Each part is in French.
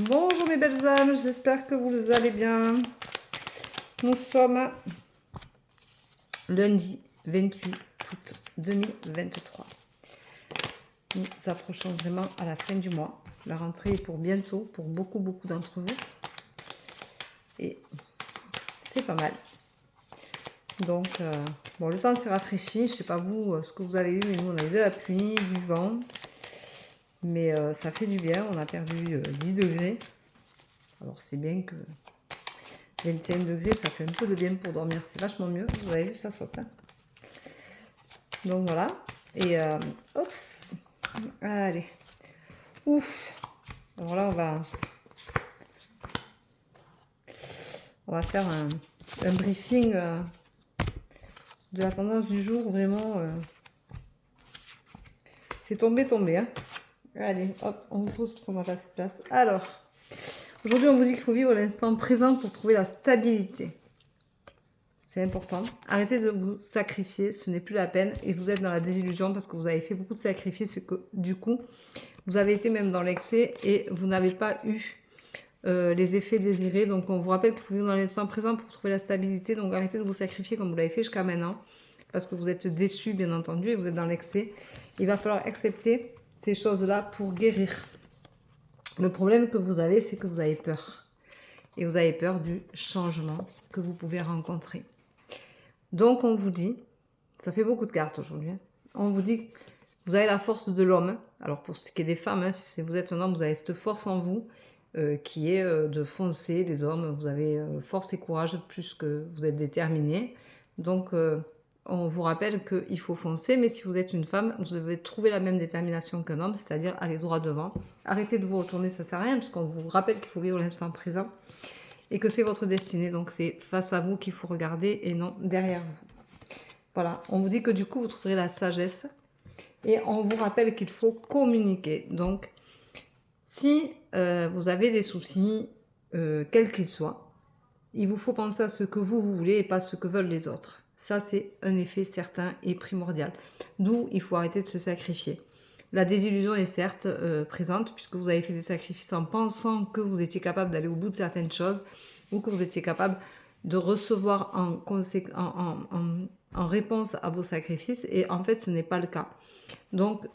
Bonjour mes belles âmes, j'espère que vous allez bien. Nous sommes lundi 28 août 2023. Nous approchons vraiment à la fin du mois. La rentrée est pour bientôt, pour beaucoup d'entre vous. Et c'est pas mal. Donc, bon, le temps s'est rafraîchi. Je sais pas vous, ce que vous avez eu, mais nous on a eu de la pluie, du vent. Mais ça fait du bien, on a perdu 10 degrés. Alors c'est bien que 25 degrés, ça fait un peu de bien pour dormir, c'est vachement mieux. Vous avez vu, ça saute. Hein. Donc voilà. Et oups. Allez. Ouf. Alors là, on va faire un briefing de la tendance du jour. Vraiment, c'est tombé. Hein. Allez, hop, on vous pose parce qu'on n'a pas assez de place. Alors, aujourd'hui, on vous dit qu'il faut vivre l'instant présent pour trouver la stabilité. C'est important. Arrêtez de vous sacrifier, ce n'est plus la peine. Et vous êtes dans la désillusion parce que vous avez fait beaucoup de sacrifices. Que du coup, vous avez été même dans l'excès et vous n'avez pas eu les effets désirés. Donc, on vous rappelle qu'il faut vivre dans l'instant présent pour trouver la stabilité. Donc, arrêtez de vous sacrifier comme vous l'avez fait jusqu'à maintenant. Parce que vous êtes déçus, bien entendu, et vous êtes dans l'excès. Il va falloir accepter ces choses-là pour guérir. Le problème que vous avez, c'est que vous avez peur. Et vous avez peur du changement que vous pouvez rencontrer. Donc, on vous dit, ça fait beaucoup de cartes aujourd'hui, hein. On vous dit que vous avez la force de l'homme. Alors, pour ce qui est des femmes, hein, si vous êtes un homme, vous avez cette force en vous qui est de foncer. Les hommes, vous avez force et courage plus que vous êtes déterminés. Donc, on vous rappelle qu'il faut foncer, mais si vous êtes une femme, vous devez trouver la même détermination qu'un homme, c'est-à-dire aller droit devant. Arrêtez de vous retourner, ça ne sert à rien, parce qu'on vous rappelle qu'il faut vivre l'instant présent et que c'est votre destinée. Donc, c'est face à vous qu'il faut regarder et non derrière vous. Voilà, on vous dit que du coup, vous trouverez la sagesse. Et on vous rappelle qu'il faut communiquer. Donc, si vous avez des soucis, quels qu'ils soient, il vous faut penser à ce que vous voulez et pas ce que veulent les autres. Ça, c'est un effet certain et primordial. D'où il faut arrêter de se sacrifier. La désillusion est certes présente, puisque vous avez fait des sacrifices en pensant que vous étiez capable d'aller au bout de certaines choses, ou que vous étiez capable de recevoir en réponse à vos sacrifices, et en fait, ce n'est pas le cas. Donc,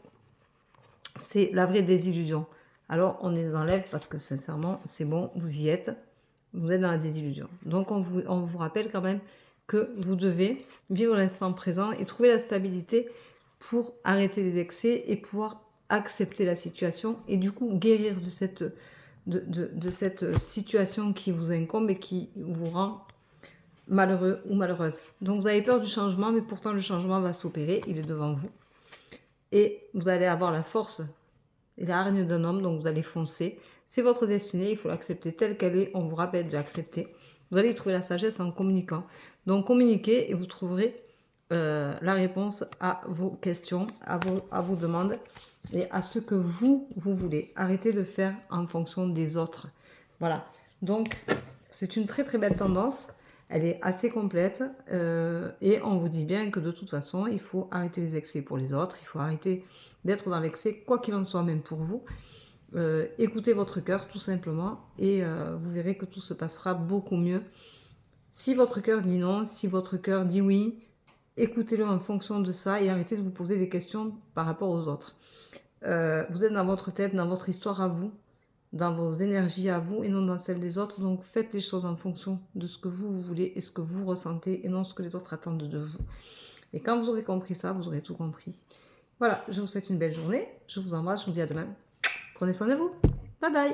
c'est la vraie désillusion. Alors, on les enlève parce que sincèrement, c'est bon, vous y êtes. Vous êtes dans la désillusion. Donc, on vous rappelle quand même que vous devez vivre l'instant présent et trouver la stabilité pour arrêter les excès et pouvoir accepter la situation et du coup guérir de cette situation qui vous incombe et qui vous rend malheureux ou malheureuse. Donc, vous avez peur du changement, mais pourtant le changement va s'opérer, il est devant vous. Et vous allez avoir la force et la hargne d'un homme, donc vous allez foncer. C'est votre destinée, il faut l'accepter telle qu'elle est, on vous rappelle de l'accepter. Vous allez y trouver la sagesse en communiquant. Donc communiquez et vous trouverez la réponse à vos questions, à vos demandes et à ce que vous voulez. Arrêtez de faire en fonction des autres. Voilà, donc c'est une très belle tendance. Elle est assez complète et on vous dit bien que de toute façon, il faut arrêter les excès pour les autres. Il faut arrêter d'être dans l'excès, quoi qu'il en soit, même pour vous. Écoutez votre cœur tout simplement et vous verrez que tout se passera beaucoup mieux. Si votre cœur dit non, si votre cœur dit oui, écoutez-le en fonction de ça et arrêtez de vous poser des questions par rapport aux autres. Vous êtes dans votre tête, dans votre histoire à vous, dans vos énergies à vous et non dans celles des autres. Donc faites les choses en fonction de ce que vous voulez et ce que vous ressentez et non ce que les autres attendent de vous. Et quand vous aurez compris ça, vous aurez tout compris. Voilà, je vous souhaite une belle journée. Je vous embrasse, je vous dis à demain. Prenez soin de vous. Bye bye.